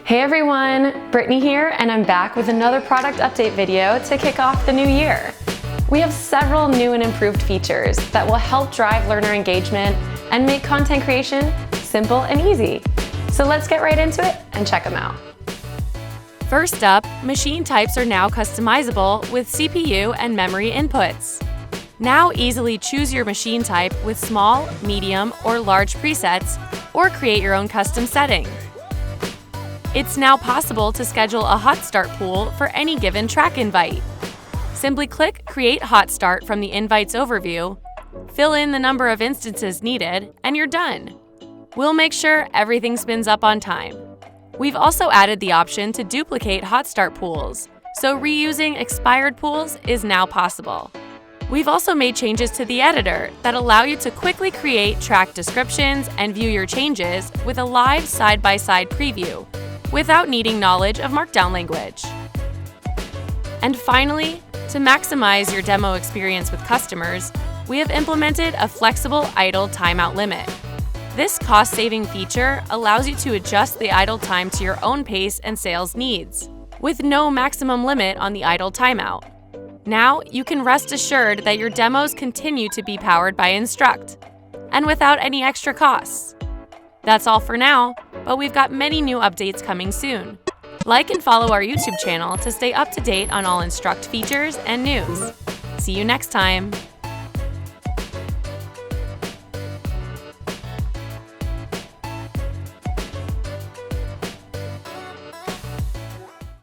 Hey everyone, Brittany here, and I'm back with another product update video to kick off the new year. We have several new and improved features that will help drive learner engagement and make content creation simple and easy. So let's get right into it and check them out. First up, machine types are now customizable with CPU and memory inputs. Now easily choose your machine type with small, medium, or large presets, or create your own custom setting. It's now possible to schedule a hot start pool for any given track invite. Simply click Create Hot Start from the invite's overview, fill in the number of instances needed, and you're done. We'll make sure everything spins up on time. We've also added the option to duplicate hot start pools, so reusing expired pools is now possible. We've also made changes to the editor that allow you to quickly create track descriptions and view your changes with a live side-by-side preview, without needing knowledge of markdown language. And finally, to maximize your demo experience with customers, we have implemented a flexible idle timeout limit. This cost-saving feature allows you to adjust the idle time to your own pace and sales needs, with no maximum limit on the idle timeout. Now, you can rest assured that your demos continue to be powered by Instruqt, and without any extra costs. That's all for now, but we've got many new updates coming soon. Like and follow our YouTube channel to stay up to date on all Instruqt features and news. See you next time!